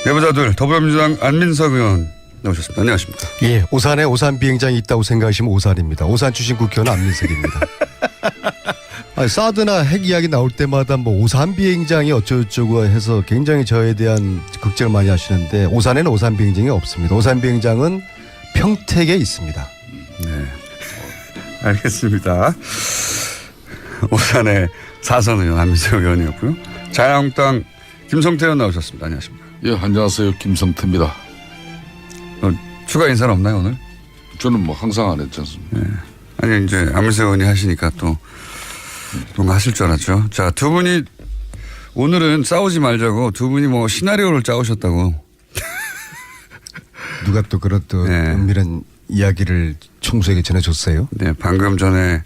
내부자들 더불어민주당 안민석 의원 나오셨습니다. 안녕하십니까. 예, 오산에 오산 비행장이 있다고 생각하시면 오산입니다. 오산 출신 국회의원 안민석입니다. 아니, 사드나 핵 이야기 나올 때마다 뭐 오산 비행장이 어쩌고저쩌고 해서 굉장히 저에 대한 걱정을 많이 하시는데 오산에는 오산 비행장이 없습니다. 오산 비행장은 평택에 있습니다. 네, 알겠습니다. 오산의 사선 의원 안민석 의원이었고요. 자유한국당 김성태 의원 나오셨습니다. 안녕하십니까. 예, 안녕하세요. 김성태입니다. 추가 인사는 없나요 오늘? 저는 뭐 항상 안 했지 않습니까? 네. 아니 이제 안민석 의원이 하시니까 또 뭔가 하실 줄 알았죠. 자, 두 분이 오늘은 싸우지 말자고 두 분이 뭐 시나리오를 짜오셨다고. 누가 또 그런 또 네. 은밀한 이야기를 총수에게 전해줬어요? 네, 방금 전에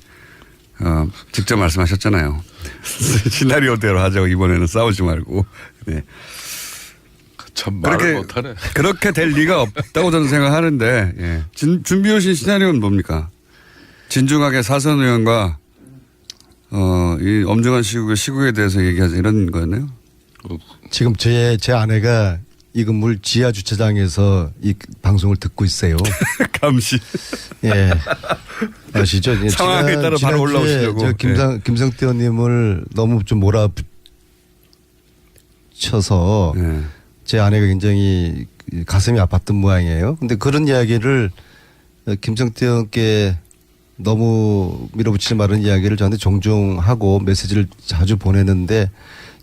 직접 말씀하셨잖아요. 시나리오대로 하자고 이번에는 싸우지 말고. 네. 참 말을 못하네. 그렇게 될 리가 없다고 저는 생각하는데 예. 준비해 오신 시나리오는 뭡니까? 진중하게 사선 의원과 이 엄중한 시국에 대해서 얘기하자 이런 거였나요? 지금 제 아내가 이 건물 지하 주차장에서 이 방송을 듣고 있어요. 감시. 예. 아시죠? 예, 상황에 따라 바로 올라오시려고. 저 김성태 의원님을 너무 좀 몰아붙여서 예. 제 아내가 굉장히 가슴이 아팠던 모양이에요. 근데 그런 이야기를 김성태 의원께 너무 밀어붙이지 말은 이야기를 저한테 종종 하고 메시지를 자주 보내는데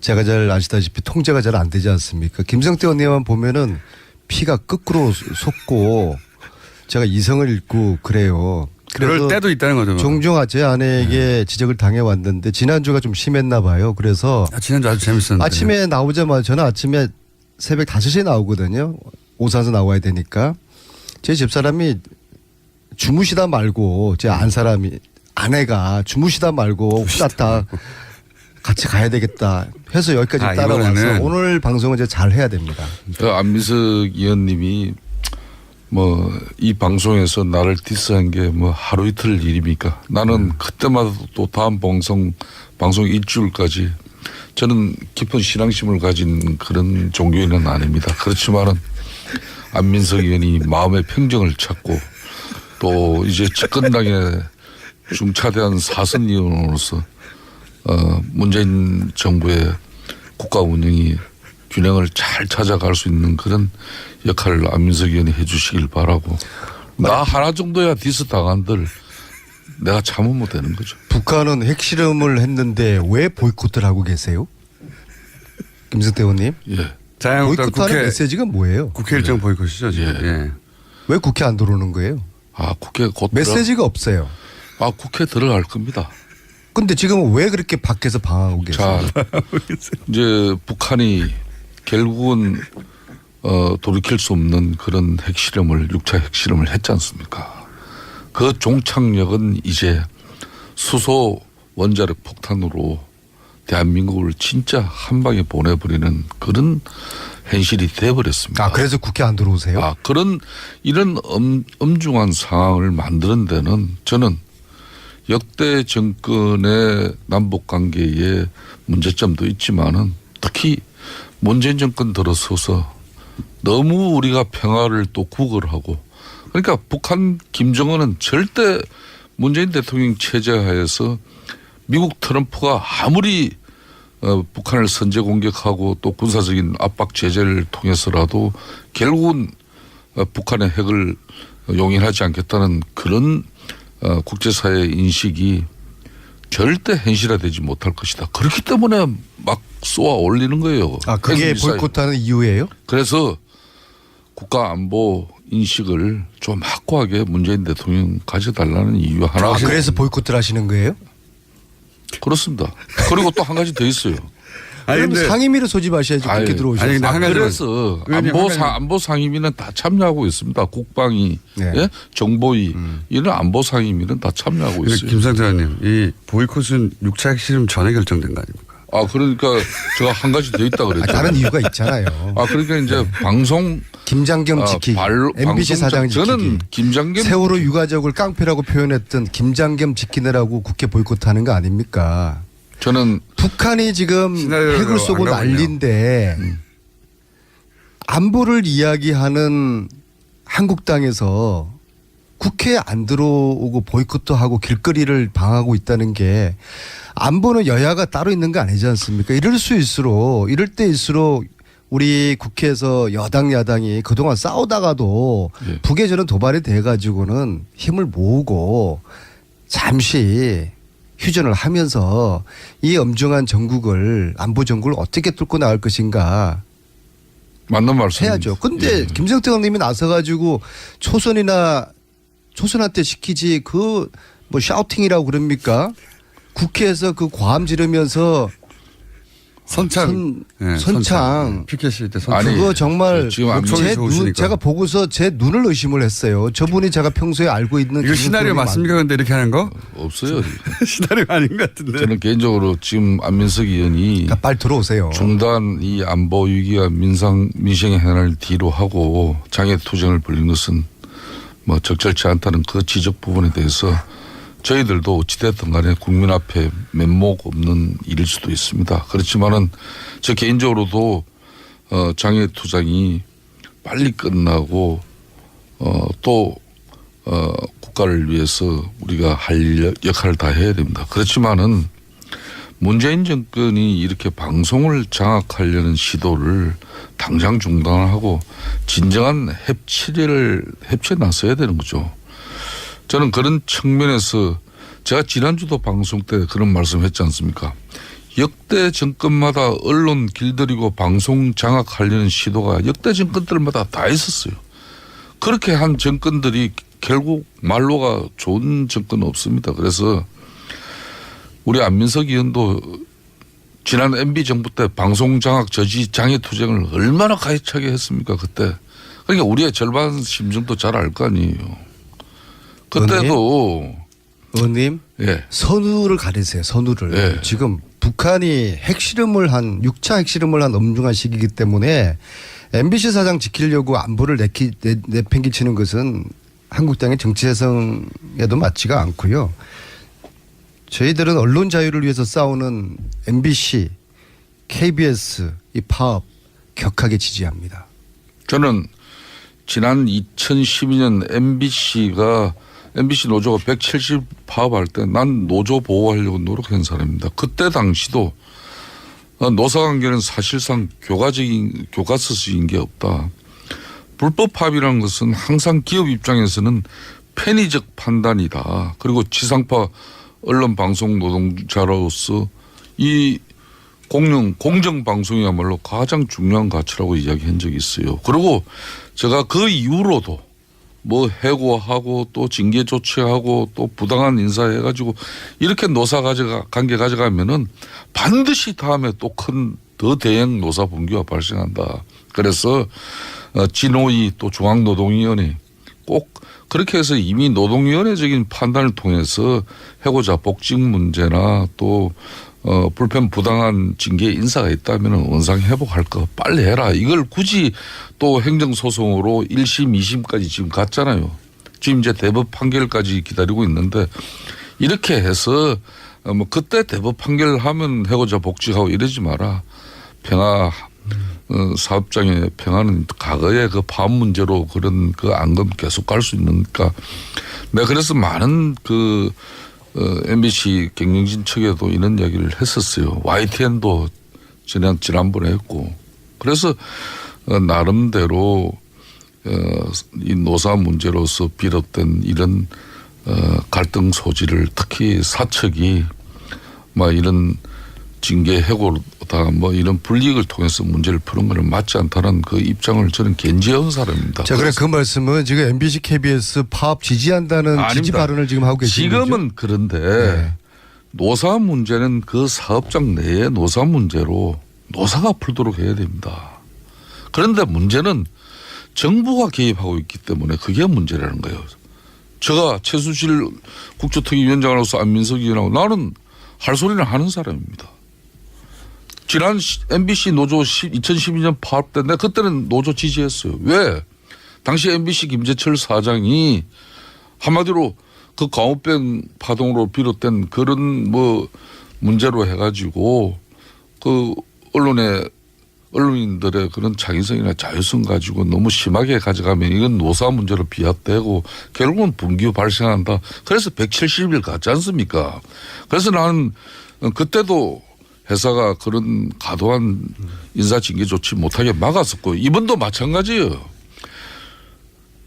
제가 잘 아시다시피 통제가 잘 안 되지 않습니까? 김성태 의원님만 보면은 피가 거꾸로 솟고 제가 이성을 잃고 그래요. 그럴 때도 있다는 거죠. 종종 제 아내에게 지적을 당해왔는데 지난주가 좀 심했나 봐요. 그래서 지난주 아주 재밌었는데. 아침에 나오자마자 저는 아침에 새벽 5시에 나오거든요. 오산에서 나와야 되니까. 제 집사람이 주무시다 말고 제 아내가 주무시다 말고 후다닥 같이 가야 되겠다 해서 여기까지 따라와서 이번에는. 오늘 방송은 이제 잘 해야 됩니다. 안민석 의원님이 뭐 이 방송에서 나를 디스한 게 뭐 하루 이틀 일입니까? 나는 그때마다 또 다음 방송 일주일까지 저는 깊은 신앙심을 가진 그런 종교인은 아닙니다. 그렇지만은 안민석 의원이 마음의 평정을 찾고 또 이제 집권당의 중차대한 사선 의원으로서 문재인 정부의 국가 운영이 균형을 잘 찾아갈 수 있는 그런 역할을 안민석 의원이 해 주시길 바라고 나 하나 정도야 디스 당한들 내가 참으면 못 되는 거죠. 북한은 핵실험을 했는데 왜 보이콧을 하고 계세요? 김성태 의원님. 예. 자유한국당 보이콧하는 메시지가 뭐예요? 국회 일정 보이콧이죠 지금. 예. 왜 국회 안 들어오는 거예요? 국회 곧 메시지가 없어요. 국회 들어갈 겁니다. 근데 지금은 왜 그렇게 밖에서 방황하고 계세요? 자, 이제 북한이 결국은 돌이킬 수 없는 그런 핵실험을 6차 핵실험을 했지 않습니까? 그 종착역은 이제 수소 원자력 폭탄으로 대한민국을 진짜 한 방에 보내버리는 그런 현실이 돼버렸습니다. 그래서 국회 안 들어오세요? 이런 엄중한 상황을 만드는 데는 저는 역대 정권의 남북 관계에 문제점도 있지만은 특히 문재인 정권 들어서서 너무 우리가 평화를 또 구걸하고 그러니까 북한 김정은은 절대 문재인 대통령 체제 하에서 미국 트럼프가 아무리 북한을 선제 공격하고 또 군사적인 압박 제재를 통해서라도 결국은 북한의 핵을 용인하지 않겠다는 그런 국제사회의 인식이 절대 현실화되지 못할 것이다. 그렇기 때문에 막 쏘아 올리는 거예요. 그게 보이콧하는 이유예요? 그래서 국가안보 인식을 좀 확고하게 문재인 대통령 가져달라는 이유 하나. 그래서 보이콧을 하시는 거예요? 그렇습니다. 그리고 또 한 가지 더 있어요. 그럼 상임위를 소집하셔야지 국회 들어오셔야죠. 그래서 안보 상임위는 다 참여하고 있습니다. 국방위, 네. 예? 정보위 이런 안보 상임위는 다 참여하고 있어요. 김성태 의원님, 이 보이콧은 6차 핵실험 전에 결정된 거 아닙니까? 그러니까 제가 한 가지 더 있다 그랬죠. 다른 이유가 있잖아요. 그러니까 이제 방송 김장겸 지키기, MBC 사장 지키기. 저는 김장겸 세월호 유가족을 깡패라고 표현했던 김장겸 지키느라고 국회 보이콧하는 거 아닙니까? 저는 북한이 지금 핵을 쏘고 난리인데 안보를 이야기하는 한국당에서 국회에 안 들어오고 보이콧도 하고 길거리를 방하고 있다는 게 안보는 여야가 따로 있는 거 아니지 않습니까? 이럴 때일수록 우리 국회에서 여당 야당이 그동안 싸우다가도 예. 북에 저는 도발이 돼가지고는 힘을 모으고 잠시 휴전을 하면서 이 엄중한 전국을 안보 전국을 어떻게 뚫고 나갈 것인가 맞는 말씀 해야죠. 근데 김성태 의원님이 나서가지고 초선한테 시키지 그 뭐 샤우팅이라고 그럽니까? 국회에서 그 과음 지르면서 선창. 선창. 피켓일 때 선창. 아니, 그거 정말 지금 안 목소리 좋으시니까. 제가 보고서 제 눈을 의심을 했어요. 저분이 제가 평소에 알고 있는 이거 시나리오 맞습니까? 근데 이렇게 하는 거? 없어요. 시나리오 아닌 것 같은데. 저는 개인적으로 지금 안민석 의원이 그러니까 빨리 들어오세요. 중단 이 안보 위기와 민생의 해난을 뒤로 하고 장애 투쟁을 벌린 것은 뭐 적절치 않다는 그 지적 부분에 대해서 저희들도 어찌됐든 간에 국민 앞에 면목 없는 일일 수도 있습니다. 그렇지만은 저 개인적으로도 장애 투쟁이 빨리 끝나고 또 국가를 위해서 우리가 할 역할을 다 해야 됩니다. 그렇지만은 문재인 정권이 이렇게 방송을 장악하려는 시도를 당장 중단하고 진정한 협치에 나서야 되는 거죠. 저는 그런 측면에서 제가 지난주도 방송 때 그런 말씀했지 않습니까? 역대 정권마다 언론 길들이고 방송 장악하려는 시도가 역대 정권들마다 다 있었어요. 그렇게 한 정권들이 결국 말로가 좋은 정권은 없습니다. 그래서 우리 안민석 의원도 지난 MB 정부 때 방송 장악 저지 장애 투쟁을 얼마나 가해차게 했습니까 그때. 그러니까 우리의 절반 심정도 잘 알 거 아니에요. 그때도 의원님 예. 선우를 가리세요. 선우를. 예. 지금 북한이 핵실험을 한 6차 핵실험을 한 엄중한 시기이기 때문에 MBC 사장 지키려고 안보를 내팽개치는 것은 한국당의 정치재성에도 맞지가 않고요. 저희들은 언론 자유를 위해서 싸우는 MBC, KBS 이 파업 격하게 지지합니다. 저는 지난 2012년 MBC 노조가 170 파업할 때 난 노조 보호하려고 노력한 사람입니다. 그때 당시도 노사관계는 사실상 교과서적인 게 없다. 불법 파업이라는 것은 항상 기업 입장에서는 편의적 판단이다. 그리고 지상파 언론 방송 노동자로서 이 공정 방송이야말로 가장 중요한 가치라고 이야기한 적이 있어요. 그리고 제가 그 이후로도 뭐 해고하고 또 징계 조치하고 또 부당한 인사해가지고 이렇게 노사 관계 가져가면은 반드시 다음에 또 큰 더 대형 노사 분규가 발생한다. 그래서 진호위 또 중앙노동위원회 꼭 그렇게 해서 이미 노동위원회적인 판단을 통해서 해고자 복직 문제나 또 불편 부당한 징계 인사가 있다면 원상 회복할 거 빨리 해라. 이걸 굳이 또 행정소송으로 1심 2심까지 지금 갔잖아요. 지금 이제 대법 판결까지 기다리고 있는데 이렇게 해서 뭐 그때 대법 판결하면 해고자 복직하고 이러지 마라. 평화 사업장의 평화는 과거의 그 파업 문제로 그런 그 안검 계속 갈 수 있으니까 내가 그래서 많은 그 MBC 경영진 측에도 이런 이야기를 했었어요. YTN도 지난번에 했고 그래서 나름대로 이 노사 문제로서 비롯된 이런 갈등 소지를 특히 사측이 뭐 이런 징계 해고다 뭐 이런 불이익을 통해서 문제를 푸는 것은 맞지 않다는 그 입장을 저는 견지해온 사람입니다. 자, 그래 그 말씀은 지금 MBC, KBS 파업 지지한다는 지지 아닙니다. 발언을 지금 하고 계시는 거죠? 지금은 그런데 네. 노사 문제는 그 사업장 내의 노사 문제로 노사가 풀도록 해야 됩니다. 그런데 문제는 정부가 개입하고 있기 때문에 그게 문제라는 거예요. 제가 최순실 국조특위위원장으로서 안민석 의원하고 나는 할 소리는 하는 사람입니다. 지난 MBC 노조 2012년 파업 때 내가 그때는 노조 지지했어요. 왜? 당시 MBC 김재철 사장이 한마디로 그 광우병 파동으로 비롯된 그런 뭐 문제로 해가지고 그 언론에 언론인들의 그런 창의성이나 자유성 가지고 너무 심하게 가져가면 이건 노사 문제로 비약되고 결국은 분규 발생한다. 그래서 170일 갔지 않습니까? 그래서 나는 그때도 회사가 그런 과도한 인사징계 조치 못하게 막았었고 이번도 마찬가지예요.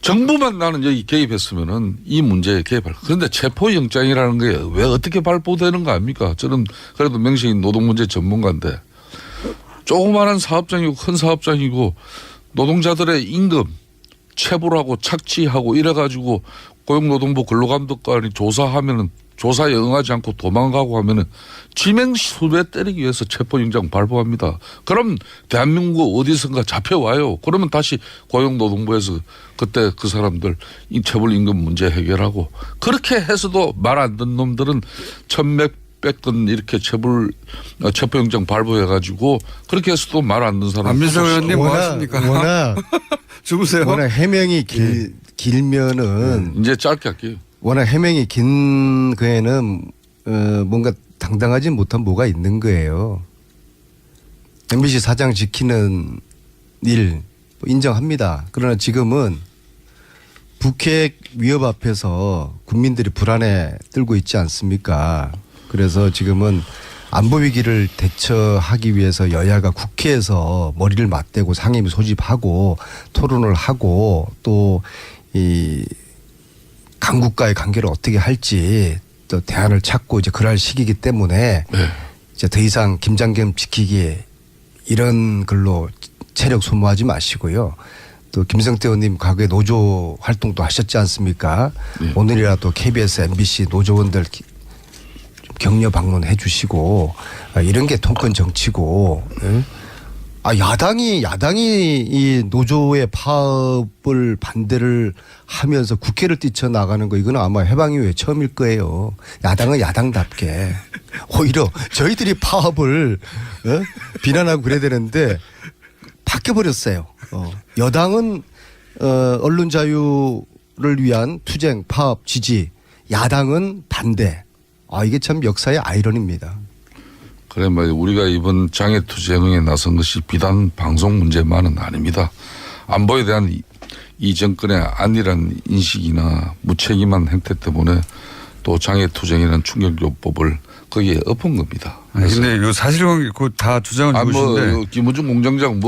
정부만 나는 여기 개입했으면은 이 문제에 개입할. 그런데 체포영장이라는 게 왜 어떻게 발부되는 거 아닙니까? 저는 그래도 명식인 노동문제 전문가인데 조그마한 사업장이고 큰 사업장이고 노동자들의 임금 체불하고 착취하고 이래가지고 고용노동부 근로감독관이 조사하면은 조사에 응하지 않고 도망가고 하면은 지명수배 때리기 위해서 체포영장 발부합니다. 그럼 대한민국 어디선가 잡혀와요. 그러면 다시 고용노동부에서 그때 그 사람들 이 체불임금 문제 해결하고 그렇게 해서도 말 안 듣는 놈들은 천몇백 건 이렇게 체포영장 발부해가지고 그렇게 해서도 말 안 듣는 사람. 안민석 의원님 뭐 하십니까? 워낙 주무세요. 워낙 해명이 길면은 이제 짧게 할게요. 워낙 해명이 긴 거에는 뭔가 당당하지 못한 뭐가 있는 거예요. MBC 사장 지키는 일 인정합니다. 그러나 지금은 북핵 위협 앞에서 국민들이 불안에 떨고 있지 않습니까? 그래서 지금은 안보 위기를 대처하기 위해서 여야가 국회에서 머리를 맞대고 상임위 소집하고 토론을 하고 또 이 강국과의 관계를 어떻게 할지 또 대안을 찾고 이제 그럴 시기이기 때문에 네. 이제 더 이상 김장겸 지키기 이런 걸로 체력 소모하지 마시고요. 또 김성태 의원님 과거에 노조 활동도 하셨지 않습니까? 네. 오늘이라도 KBS, MBC 노조원들 좀 격려 방문해 주시고 이런 게 통큰 정치고. 예? 야당이 이 노조의 파업을 반대를 하면서 국회를 뛰쳐나가는 거 이거는 아마 해방 이후에 처음일 거예요. 야당은 야당답게. 오히려 저희들이 파업을 비난하고 그래야 되는데 바뀌어버렸어요. 여당은 언론 자유를 위한 투쟁, 파업, 지지. 야당은 반대. 이게 참 역사의 아이러니입니다. 그래 말이야. 우리가 이번 장애투쟁에 나선 것이 비단 방송 문제만은 아닙니다. 안보에 대한 이 정권의 안일한 인식이나 무책임한 행태 때문에 또 장애투쟁이라는 충격요법을 거기에 엎은 겁니다. 근데 요 사실관계 다 주장은 좋으신데 김우중 공장장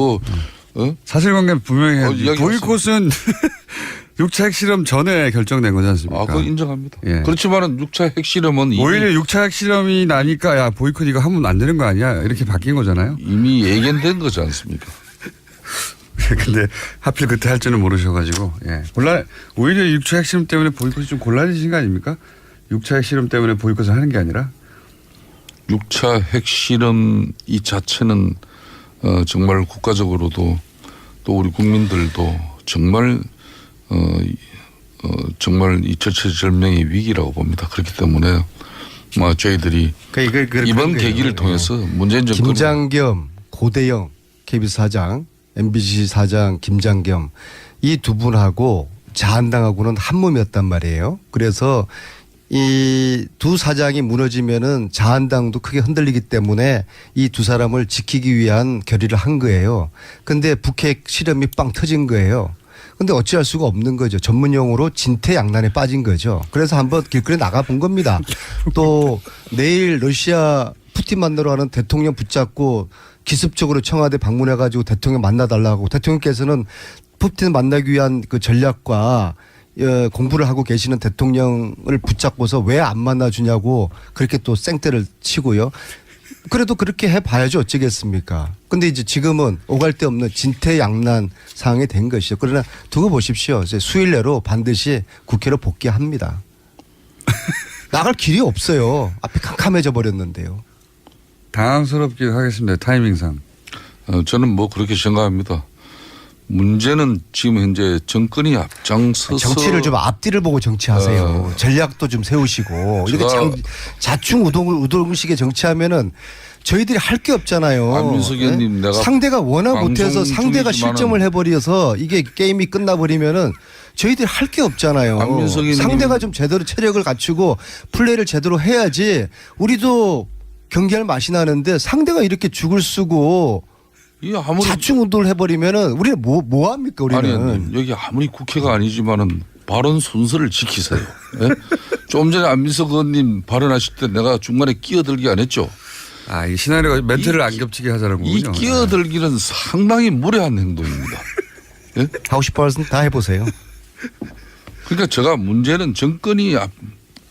사실관계는 분명히 해야 이야기하세요. 보이콧은 6차 핵실험 전에 결정된 거지 않습니까? 그거 인정합니다. 예. 그렇지만은 6차 핵실험은 오히려 6차 핵실험이 나니까 야 보이콧 이거 하면 안 되는 거 아니야 이렇게 바뀐 거잖아요. 이미 예견된 거지 않습니까? 근데 하필 그때 할 줄은 모르셔가지고 오히려 6차 핵실험 때문에 보이콧이 좀 곤란해지신 거 아닙니까? 6차 핵실험 때문에 보이콧을 하는 게 아니라 6차 핵실험 이 자체는 정말 국가적으로도 또 우리 국민들도 정말 정말 이 절체절명의 위기라고 봅니다. 그렇기 때문에 저희들이 이번 계기를 통해서 문재인 정권 김장겸, 고대영 KBS 사장, MBC 사장 김장겸 이 두 분하고 자한당하고는 한 몸이었단 말이에요. 그래서 이 두 사장이 무너지면은 자한당도 크게 흔들리기 때문에 이 두 사람을 지키기 위한 결의를 한 거예요. 근데 북핵 실험이 빵 터진 거예요. 근데 어찌할 수가 없는 거죠. 전문용어로 진퇴양난에 빠진 거죠. 그래서 한번 길거리에 나가본 겁니다. 또 내일 러시아 푸틴 만나러 가는 대통령 붙잡고 기습적으로 청와대 방문해가지고 대통령 만나달라고 대통령께서는 푸틴 만나기 위한 그 전략과 공부를 하고 계시는 대통령을 붙잡고서 왜 안 만나주냐고 그렇게 또 생떼를 치고요. 그래도 그렇게 해봐야죠. 어쩌겠습니까. 근데 이제 지금은 오갈 데 없는 진퇴양난 상황이 된 것이죠. 그러나 두고 보십시오. 이제 수일 내로 반드시 국회로 복귀합니다. 나갈 길이 없어요. 앞이 캄캄해져 버렸는데요. 당황스럽긴 하겠습니다. 타이밍상. 저는 뭐 그렇게 생각합니다. 문제는 지금 현재 정권이 앞장서서 정치를 좀 앞뒤를 보고 정치하세요. 전략도 좀 세우시고 이렇게 자충우동식의 정치하면은 저희들이 할 게 없잖아요. 안민석 의원님 내가 상대가 워낙 못해서 상대가 실점을 해버려서 이게 게임이 끝나버리면은 저희들이 할 게 없잖아요. 안민석 의원님 상대가 좀 제대로 체력을 갖추고 플레이를 제대로 해야지 우리도 경기할 맛이 나는데 상대가 이렇게 죽을 쓰고 이 아무리 자충 운동을 해버리면은 우리는 뭐 합니까 우리는? 아니 여기 아무리 국회가 아니지만은 발언 순서를 지키세요. 예? 좀 전에 안민석 의원님 발언하실 때 내가 중간에 끼어들기 안 했죠. 아, 이 시나리오가 멘트를 안 겹치게 하자는 이 거군요. 끼어들기는 상당히 무례한 행동입니다. 예? 하고 싶어 하는 다 해보세요. 그러니까 제가 문제는 정권이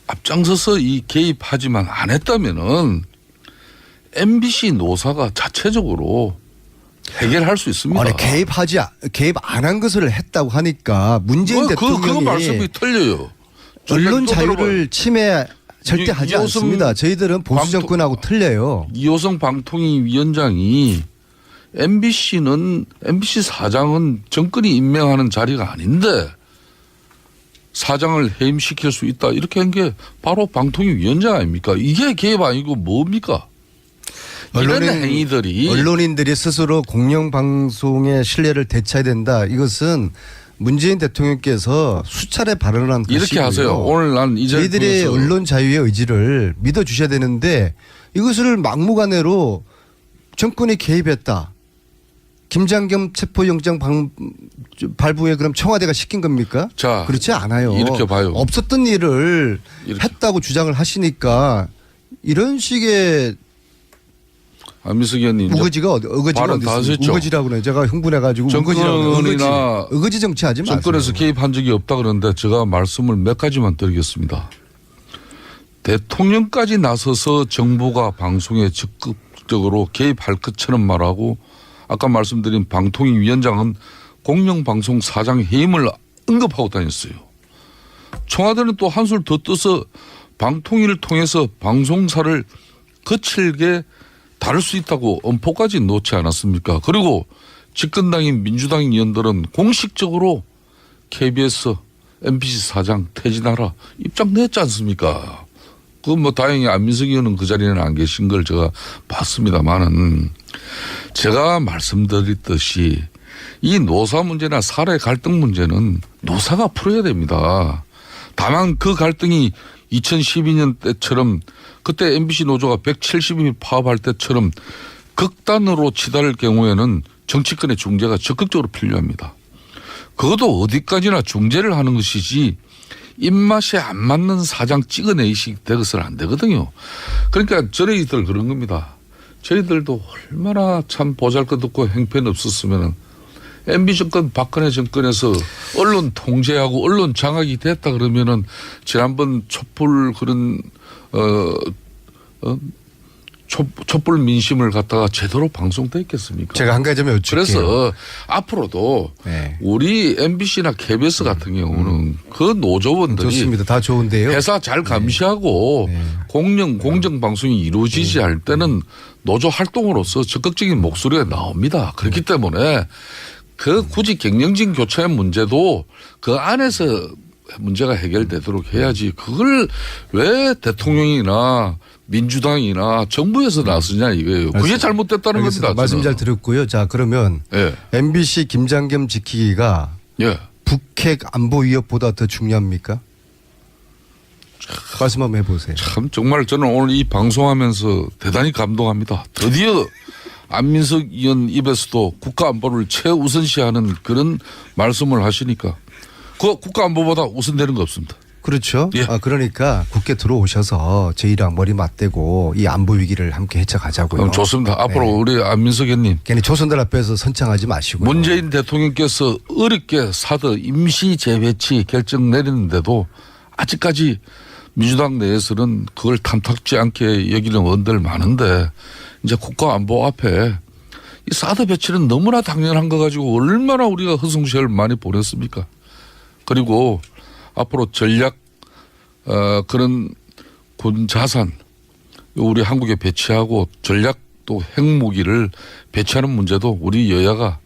앞장서서 이 개입하지만 안 했다면은 MBC 노사가 자체적으로 해결할 수 있습니다. 아니 개입 안 한 것을 했다고 하니까 문재인 그거 대통령이 말씀이 틀려요. 언론 또 자유를 들어봐요. 침해 절대 하지 이호성 않습니다. 저희들은 보수 정권하고 틀려요. 이호성 방통위 위원장이 MBC 사장은 정권이 임명하는 자리가 아닌데 사장을 해임시킬 수 있다 이렇게 한 게 바로 방통위 위원장 아닙니까? 이게 개입 아니고 뭡니까? 이런 행위들이 언론인들이 스스로 공영방송의 신뢰를 되찾아야 된다. 이것은 문재인 대통령께서 수차례 발언한 것이고요. 이렇게 하세요. 오늘 난 이제 저희들의 언론 자유의 의지를 믿어주셔야 되는데 이것을 막무가내로 정권이 개입했다. 김장겸 체포영장 발부에 그럼 청와대가 시킨 겁니까? 자, 그렇지 않아요. 이렇게 봐요. 없었던 일을 이렇게. 했다고 주장을 하시니까 이런 식의 안민석 의원님 우거지가 발언 다 하셨죠? 우거지라고 그래요. 제가 흥분해가지고 정권이나 우거지 정치하지 마세요. 정권에서 개입한 적이 없다 그러는데 제가 말씀을 몇 가지만 드리겠습니다. 대통령까지 나서서 정부가 방송에 적극적으로 개입할 것처럼 말하고 아까 말씀드린 방통위 위원장은 공영방송 사장 해임을 언급하고 다녔어요. 청와대는 또 한술 더 떠서 방통위를 통해서 방송사를 거칠게 다룰 수 있다고 엄포까지 놓지 않았습니까? 그리고 집권당인 민주당 의원들은 공식적으로 KBS, MBC 사장 퇴진하라 입장 냈지 않습니까? 그건 뭐 다행히 안민석 의원은 그 자리에는 안 계신 걸 제가 봤습니다만은 제가 말씀드렸듯이 이 노사 문제나 사회 갈등 문제는 노사가 풀어야 됩니다. 다만 그 갈등이 2012년 때처럼 그때 MBC 노조가 170일 파업할 때처럼 극단으로 치달을 경우에는 정치권의 중재가 적극적으로 필요합니다. 그것도 어디까지나 중재를 하는 것이지 입맛에 안 맞는 사장 찍어내시 되것은 안 되거든요. 그러니까 저희들 그런 겁니다. 저희들도 얼마나 참 보잘것없고 행편없었으면 MB 정권 박근혜 정권에서 언론 통제하고 언론 장악이 됐다 그러면은 지난번 촛불 그런 촛불 민심을 갖다가 제대로 방송됐겠습니까? 제가 한 가지만 여쭐게요. 그래서 앞으로도 네. 우리 MBC나 KBS 같은 경우는 그 노조원들이 좋습니다. 다 좋은데요. 회사 잘 감시하고 네. 공정 방송이 이루어지지 할 때는 노조 활동으로서 적극적인 목소리가 나옵니다. 그렇기 때문에 그 굳이 경영진 교체 문제도 그 안에서 문제가 해결되도록 해야지 그걸 왜 대통령이나 민주당이나 정부에서 나서냐 이거예요. 그게 잘못됐다는 알겠습니다. 겁니다. 말씀 잘 저는. 들었고요. 자 그러면 예. MBC 김장겸 지키기가 예. 북핵 안보 위협보다 더 중요합니까? 말씀 한번 해보세요. 참 정말 저는 오늘 이 방송하면서 대단히 감동합니다. 드디어 안민석 의원 입에서도 국가 안보를 최우선시하는 그런 말씀을 하시니까 그 국가 안보보다 우선되는 거 없습니다. 그렇죠. 예. 그러니까 국회 들어오셔서 저희랑 머리 맞대고 이 안보 위기를 함께 헤쳐가자고요. 그럼 좋습니다. 앞으로 네. 우리 안민석 의원님 괜히 조선들 앞에서 선창하지 마시고요. 문재인 대통령께서 어렵게 사드 임시 재배치 결정 내리는데도 아직까지 민주당 내에서는 그걸 탐탁지 않게 여기는 의원들 많은데 이제 국가 안보 앞에 이 사드 배치는 너무나 당연한 거 가지고 얼마나 우리가 허송세월 많이 보냈습니까? 그리고 앞으로 전략 그런 군 자산 우리 한국에 배치하고 전략 또 핵무기를 배치하는 문제도 우리 여야가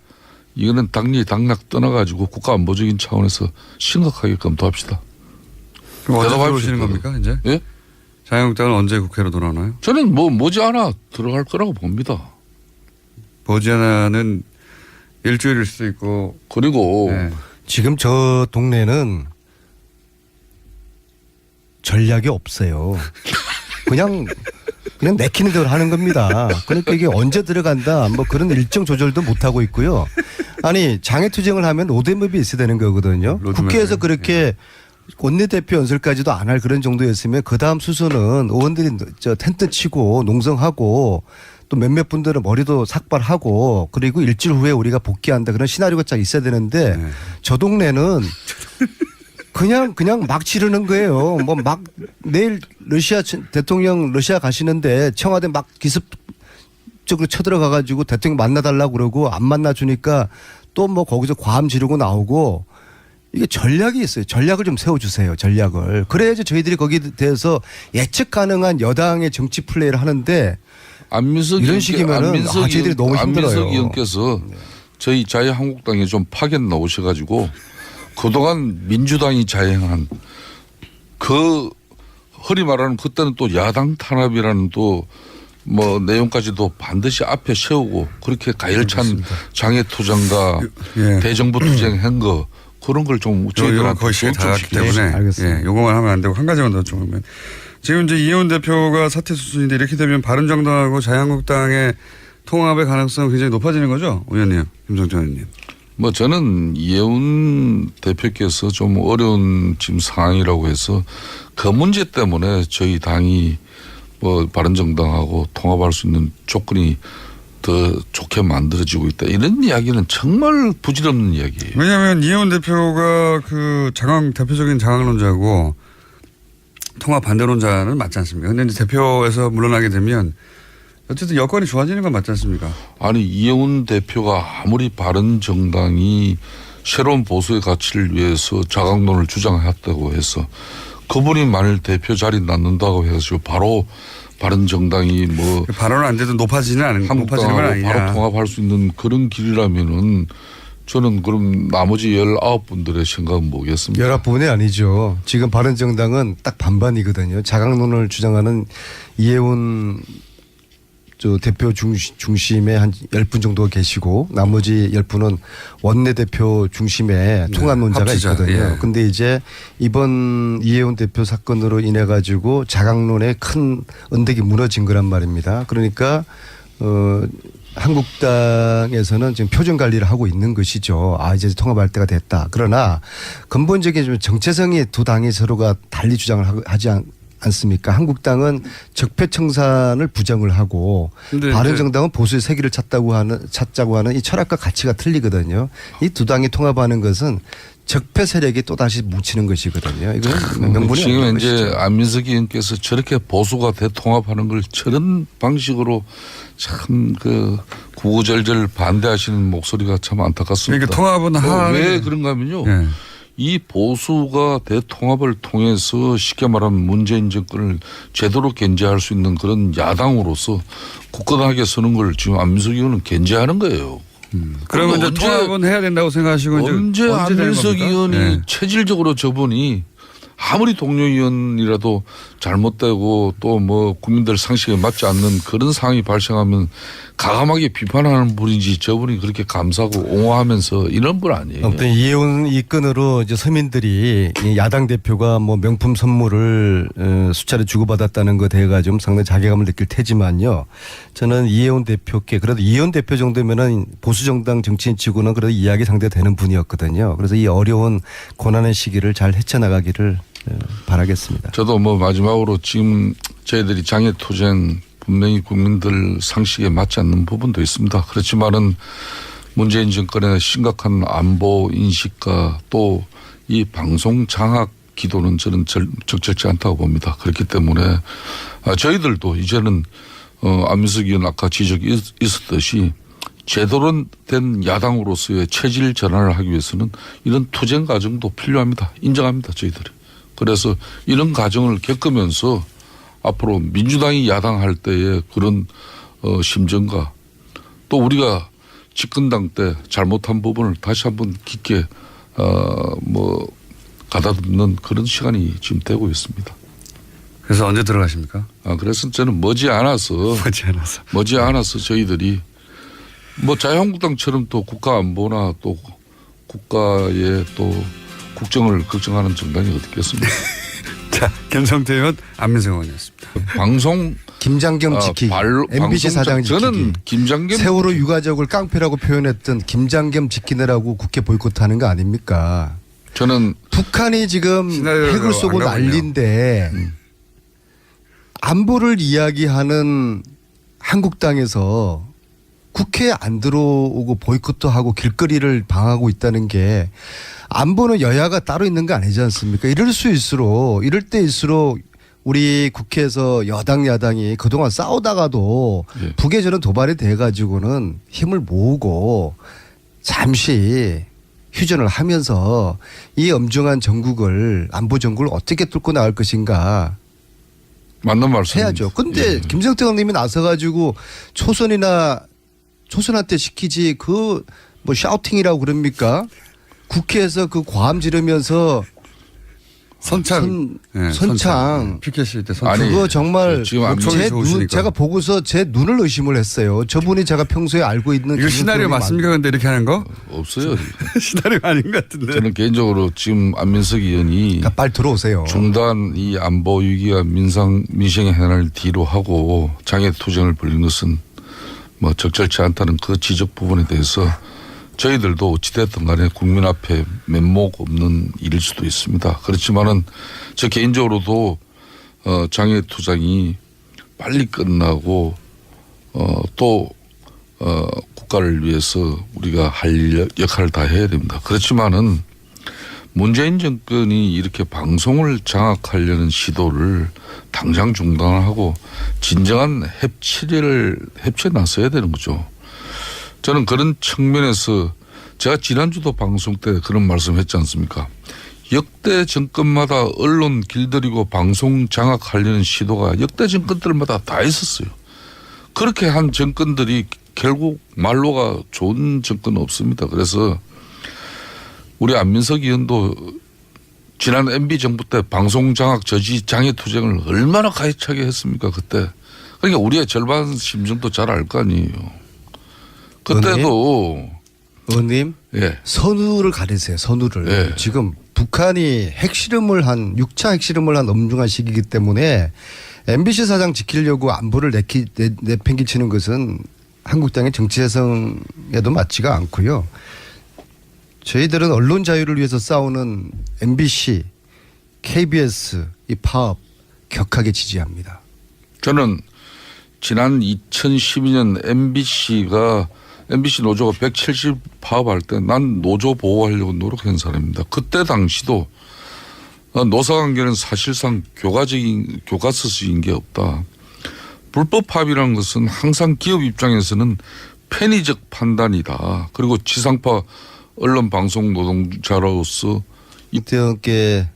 이거는 당락 떠나가지고 국가 안보적인 차원에서 심각하게 검토합시다. 그럼 언제 대답하십시오. 들어오시는 겁니까 이제? 예? 자유한국당은 언제 국회로 돌아오나요? 저는 머지않아 들어갈 거라고 봅니다. 머지않아는 일주일일 수도 있고. 그리고 네. 지금 저 동네는 전략이 없어요. 그냥 그냥 내키는 대로 하는 겁니다. 그러니까 이게 언제 들어간다 뭐 그런 일정 조절도 못 하고 있고요. 아니 장애투쟁을 하면 로드맵이 있어야 되는 거거든요. 로드맵. 국회에서 그렇게 원내대표 연설까지도 안 할 그런 정도였으면 그 다음 수순은 의원들이 저 텐트 치고 농성하고 또 몇몇 분들은 머리도 삭발하고 그리고 일주일 후에 우리가 복귀한다 그런 시나리오가 딱 있어야 되는데 네. 저 동네는 그냥 막 치르는 거예요. 뭐 막 내일 러시아 대통령 러시아 가시는데 청와대 막 기습적으로 쳐들어가 가지고 대통령 만나달라고 그러고 안 만나주니까 또 뭐 거기서 과함 지르고 나오고 이게 전략이 있어요. 전략을 좀 세워주세요. 전략을. 그래야지 저희들이 거기에 대해서 예측 가능한 여당의 정치 플레이를 하는데 이런 식이면은 저희들이 너무 힘들어요. 안민석 의원께서 저희 자유한국당에 좀 파견 나오셔가지고 그동안 민주당이 자행한 그 허리 말하는 그때는 또 야당 탄압이라는 또 뭐 내용까지도 반드시 앞에 세우고 그렇게 가열찬 장애투쟁과 예. 대정부 투쟁한 거 그런 걸 좀 저희들한테 거의 시간이 다 갔기 교육시켜야죠. 때문에 알겠습니다. 예, 요거만 하면 안 되고 한 가지만 더 좀. 지금 이제 이혜원 대표가 사퇴 수순인데 이렇게 되면 바른정당하고 자유한국당의 통합의 가능성이 굉장히 높아지는 거죠, 의원님, 김성태 의원님. 뭐 저는 이혜훈 대표께서 좀 어려운 지금 상황이라고 해서 그 문제 때문에 저희 당이 뭐 바른정당하고 통합할 수 있는 조건이 더 좋게 만들어지고 있다. 이런 이야기는 정말 부질없는 이야기예요. 왜냐하면 이혜원 대표가 그 대표적인 장악론자고 통합 반대론자는 맞지 않습니까? 근데 이제 대표에서 물러나게 되면 어쨌든 여건이 좋아지는 건 맞지 않습니까? 아니 이혜훈 대표가 아무리 바른정당이 새로운 보수의 가치를 위해서 자강론을 주장했다고 해서 그분이 만일 대표 자리 낳는다고 해서 바로 바른정당이 뭐 발언은 안 돼도 높아지는 건 한국당하고 아니냐. 바로 통합할 수 있는 그런 길이라면은 저는 그럼 나머지 19분들의 생각은 뭐겠습니까? 19분이 아니죠. 지금 바른정당은 딱 반반이거든요. 자강론을 주장하는 이혜훈 저 대표 중심에 한 10분 정도가 계시고 나머지 10분은 원내대표 중심의 통합론자가 합치자. 있거든요. 예. 근데 이제 이번 이혜훈 대표 사건으로 인해 가지고 자강론의 큰 언덕이 무너진 거란 말입니다. 그러니까 한국당에서는 지금 표정 관리를 하고 있는 것이죠. 아, 이제 통합할 때가 됐다. 그러나 근본적인 좀 정체성이 두 당이 서로가 달리 주장을 하지 않습니까? 한국당은 적폐청산을 부정을 하고 근데 바른정당은 보수의 세기를 찾자고 하는 이 철학과 가치가 틀리거든요. 이 두 당이 통합하는 것은 적폐 세력이 또 다시 뭉치는 것이거든요. 이건 명분이 지금 없는 이제 것이죠. 안민석 의원께서 저렇게 보수가 대통합하는 걸 저런 방식으로 참 그 구구절절 반대하시는 목소리가 참 안타깝습니다. 그러니까 통합은 왜 그런가 하면요. 예. 이 보수가 대통합을 통해서 쉽게 말하면 문재인 정권을 제대로 견제할 수 있는 그런 야당으로서 굳건하게 서는 걸 지금 안민석 의원은 견제하는 거예요. 그러면 이제 통합은 해야 된다고 생각하시고 언제 되는 안민석 겁니까? 의원이 예. 체질적으로 저분이 아무리 동료 의원이라도 잘못되고 또 뭐 국민들 상식에 맞지 않는 그런 상황이 발생하면 가감하게 비판하는 분인지 저분이 그렇게 감사하고 옹호하면서 이런 분 아니에요. 아무튼 이혜훈 이 건으로 이제 서민들이 이 야당 대표가 뭐 명품 선물을 수차례 주고받았다는 거 대해가 좀 상당히 자괴감을 느낄 테지만요. 저는 이혜훈 대표께 그래도 이혜훈 대표 정도면은 보수 정당 정치인치고는 그래도 이야기 상대가 되는 분이었거든요. 그래서 이 어려운 고난의 시기를 잘 헤쳐나가기를 바라겠습니다. 저도 뭐 마지막으로 지금 저희들이 장애투쟁 분명히 국민들 상식에 맞지 않는 부분도 있습니다. 그렇지만은 문재인 정권의 심각한 안보 인식과 또 이 방송 장악 기도는 저는 적절치 않다고 봅니다. 그렇기 때문에 저희들도 이제는 안민석 의원 아까 지적이 있었듯이 제대로 된 야당으로서의 체질 전환을 하기 위해서는 이런 투쟁 과정도 필요합니다. 인정합니다. 저희들이. 그래서 이런 과정을 겪으면서 앞으로 민주당이 야당할 때의 그런 심정과 또 우리가 집권당 때 잘못한 부분을 다시 한번 깊게 뭐 가다듬는 그런 시간이 지금 되고 있습니다. 그래서 언제 들어가십니까? 그래서 저는 머지않아서 저희들이 뭐 자유한국당처럼 또 국가 안보나 또 국가의 또 국정을 걱정하는 정당이 어디 있겠습니까? 자, 김성태 의원, 안민석 의원이었습니다. 방송 김장겸 지키기. MBC 사장 지키기. 저는 김장겸 세월호 유가족을 깡패라고 표현했던 김장겸 지키느라고 국회 보이콧하는 거 아닙니까? 저는 북한이 지금 시나리오로 핵을 쏘고 안 가고 있네요. 난리인데 안보를 이야기하는 한국당에서 국회에 안 들어오고 보이콧도 하고 길거리를 방하고 있다는 게 안보는 여야가 따로 있는 거 아니지 않습니까? 이럴 때일수록 우리 국회에서 여당 야당이 그동안 싸우다가도 예. 북에 저런 도발이 돼가지고는 힘을 모으고 잠시 휴전을 하면서 이 엄중한 전국을 안보 전국을 어떻게 뚫고 나갈 것인가 맞는 말씀 해야죠. 근데 예. 김성태 의원님이 나서가지고 초선한테 시키지 그 뭐 샤우팅이라고 그럽니까? 국회에서 그 과함 지르면서 선창. 선창. 피켓일 때 선창. 아니, 그거 정말 지금 안 목소리 좋으시니까. 제가 보고서 제 눈을 의심을 했어요. 저분이 제가 평소에 알고 있는 이거 김성태 시나리오 의원님 맞습니까? 근데 이렇게 하는 거? 없어요. 시나리오 아닌 것 같은데. 저는 개인적으로 지금 안민석 의원이 그러니까 빨리 들어오세요. 중단 이 안보 위기와 민생의 해난을 뒤로 하고 장애 투쟁을 벌린 것은 뭐 적절치 않다는 그 지적 부분에 대해서 저희들도 어찌됐든 간에 국민 앞에 면목 없는 일일 수도 있습니다. 그렇지만은 저 개인적으로도 장애 투쟁이 빨리 끝나고 또 국가를 위해서 우리가 할 역할을 다 해야 됩니다. 그렇지만은 문재인 정권이 이렇게 방송을 장악하려는 시도를 당장 중단하고 진정한 협치에 나서야 되는 거죠. 저는 그런 측면에서 제가 지난주도 방송 때 그런 말씀했지 않습니까? 역대 정권마다 언론 길들이고 방송 장악하려는 시도가 역대 정권들마다 다 있었어요. 그렇게 한 정권들이 결국 말로가 좋은 정권은 없습니다. 그래서 우리 안민석 의원도 지난 MB 정부 때 방송 장악 저지 장애 투쟁을 얼마나 가해차게 했습니까 그때. 그러니까 우리의 절반 심정도 잘 알 거 아니에요. 그때도 의원님 예. 선우를 가리세요. 선우를. 예. 지금 북한이 6차 핵실험을 한 엄중한 시기이기 때문에 MBC 사장 지키려고 안보를 내팽개치는 것은 한국당의 정치 해성에도 맞지가 않고요. 저희들은 언론 자유를 위해서 싸우는 MBC, KBS 이 파업 격하게 지지합니다. 저는 지난 2012년 MBC 노조가 170 파업할 때 난 노조 보호하려고 노력한 사람입니다. 그때 당시도 노사관계는 사실상 교과서적인 게 없다. 불법 파업이라는 것은 항상 기업 입장에서는 편의적 판단이다. 그리고 지상파 언론 방송 노동자로서 이태원께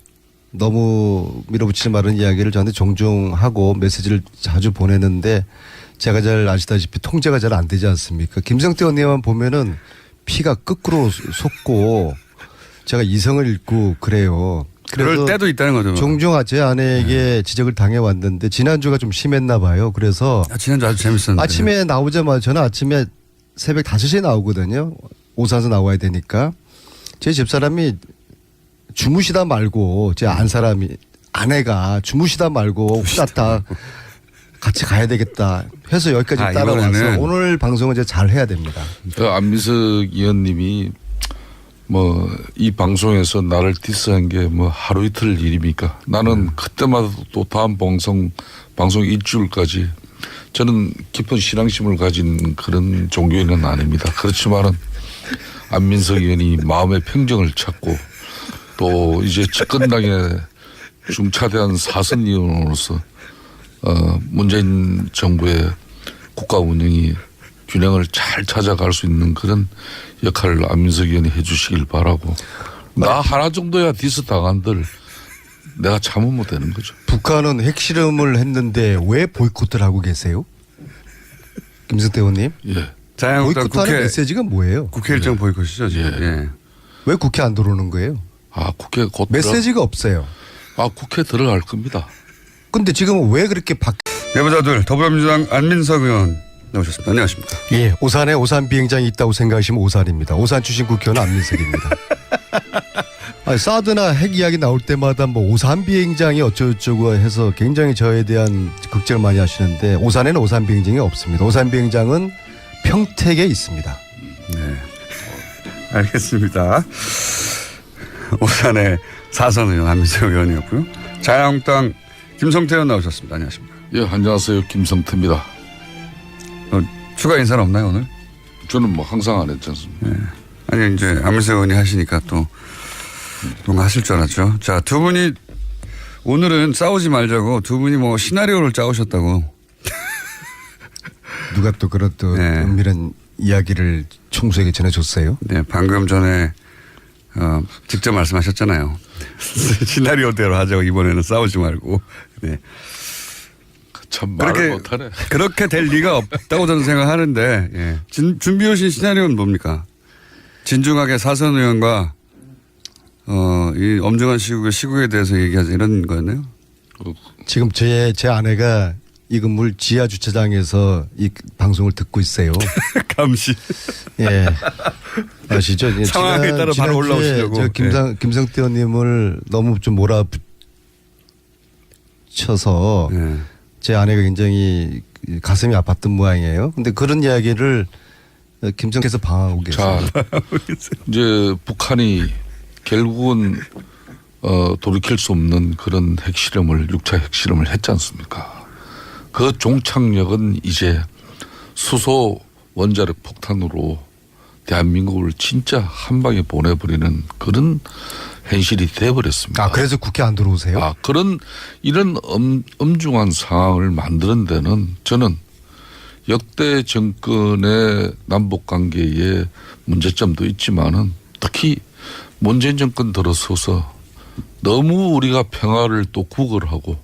너무 밀어붙이지 말은 이야기를 저한테 종종 하고 메시지를 자주 보내는데 제가 잘 아시다시피 통제가 잘 안 되지 않습니까? 김성태 의원님만 보면은 피가 거꾸로 솟고 제가 이성을 잃고 그래요. 그럴 그래서 때도 있다는 거죠. 종종 제 아내에게 지적을 당해왔는데 지난주가 좀 심했나 봐요. 그래서 지난주 아주 재밌었는데. 아침에 나오자마자 저는 아침에 새벽 5시에 나오거든요. 오산서 나와야 되니까. 제 집사람이 주무시다 말고 제 아내가 주무시다 말고 후다닥 같이 가야 되겠다 해서 여기까지 따라와서 이번에는. 오늘 방송은 이제 잘 해야 됩니다. 안민석 의원님이 뭐 이 방송에서 나를 디스한 게 뭐 하루 이틀 일입니까? 나는 그때마다 또 다음 방송 일주일까지 저는 깊은 신앙심을 가진 그런 종교인은 아닙니다. 그렇지만은 안민석 의원이 마음의 평정을 찾고 또 이제 집권당의 중차대한 사선 의원으로서 문재인 정부의 국가 운영이 균형을 잘 찾아갈 수 있는 그런 역할을 안민석 의원이 해 주시길 바라고 나 하나 정도야 디스 당한들 내가 참으면 되는 거죠. 북한은 핵실험을 했는데 왜 보이콧을 하고 계세요? 김성태 의원님. 예. 자유한국당 보이콧하는 메시지가 뭐예요? 국회 일정 보이콧이죠. 지금. 예. 예. 왜 국회 안 들어오는 거예요? 국회 곧 메시지가 없어요. 국회 들어갈 겁니다. 근데 지금 왜 그렇게 내부자들 더불어민주당 안민석 의원 나오셨습니다. 안녕하십니까. 예, 오산에 오산 비행장이 있다고 생각하시면 오산입니다. 오산 출신 국회의원 안민석입니다. 아니, 사드나 핵 이야기 나올 때마다 뭐 오산 비행장이 어쩌고저쩌고 해서 굉장히 저에 대한 걱정을 많이 하시는데 오산에는 오산 비행장이 없습니다. 오산 비행장은 평택에 있습니다. 네. 알겠습니다. 오산의 사선 의원 안민석 의원이었고요. 자유한국당 김성태 의원 나오셨습니다. 안녕하십니까. 예, 안녕하세요. 김성태입니다. 추가 인사는 없나요 오늘? 저는 뭐 항상 안 했지 않습니까? 네. 아니 이제 안민석 의원이 하시니까 또 뭔가 하실 줄 알았죠. 자, 두 분이 오늘은 싸우지 말자고 두 분이 뭐 시나리오를 짜오셨다고. 누가 또 그런 또 네. 은밀한 이야기를 총수에게 전해줬어요? 네, 방금 전에 직접 말씀하셨잖아요. 시나리오대로 하자고 이번에는 싸우지 말고. 네. 참 말을 못하네. 그렇게 될 리가 없다고 저는 생각하는데 예. 준비해 오신 시나리오는 뭡니까? 진중하게 사선 의원과 이 엄중한 시국에 대해서 얘기하자 이런 거였나요? 지금 제 아내가 이 건물 지하 주차장에서 이 방송을 듣고 있어요. 감시. 예. 아시죠? 예, 상황에 따라 바로 올라오시려고. 저 김성태 의원님을 너무 좀 몰아붙여서 예. 제 아내가 굉장히 가슴이 아팠던 모양이에요. 근데 그런 이야기를 김성태에서 방하고 계세요. 자, 이제 북한이 결국은 돌이킬 수 없는 그런 핵실험을 6차 핵실험을 했지 않습니까? 그 종착역은 이제 수소 원자력 폭탄으로 대한민국을 진짜 한 방에 보내버리는 그런 현실이 돼버렸습니다. 아, 그래서 국회 안 들어오세요? 아, 이런 엄중한 상황을 만드는 데는 저는 역대 정권의 남북 관계에 문제점도 있지만은 특히 문재인 정권 들어서서 너무 우리가 평화를 또 구걸하고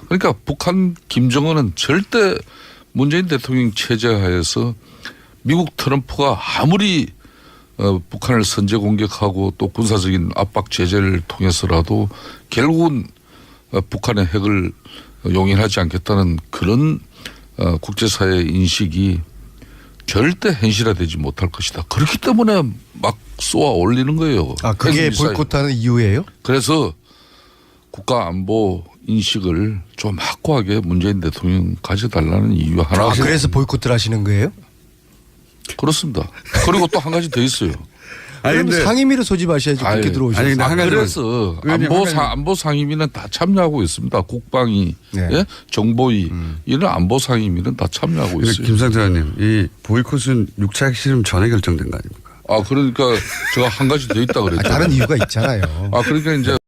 그러니까 북한 김정은은 절대 문재인 대통령 체제 하에서 미국 트럼프가 아무리 북한을 선제 공격하고 또 군사적인 압박 제재를 통해서라도 결국은 북한의 핵을 용인하지 않겠다는 그런 국제사회의 인식이 절대 현실화되지 못할 것이다. 그렇기 때문에 막 쏘아 올리는 거예요. 아, 그게 핵미사일. 보이콧하는 이유예요? 그래서 국가안보 인식을 좀 확고하게 문재인 대통령 가져달라는 이유 하나. 아, 그래서 보이콧을 하시는 거예요? 그렇습니다. 그리고 또 한 가지 더 있어요. 아니, 그럼 근데 상임위를 소집하셔야지 국회 아니, 들어오셔서. 근데 한 가지 그래서 의원님, 안보 상임위는 다 참여하고 있습니다. 국방위, 네. 예? 정보위 이런 안보 상임위는 다 참여하고 근데 있어요. 김성태 의원님 이 보이콧은 6차 핵실험 전에 결정된 거 아닙니까? 아 그러니까 제가 한 가지 더 있다 아, 그랬죠. 다른 이유가 있잖아요. 아 그러니까 이제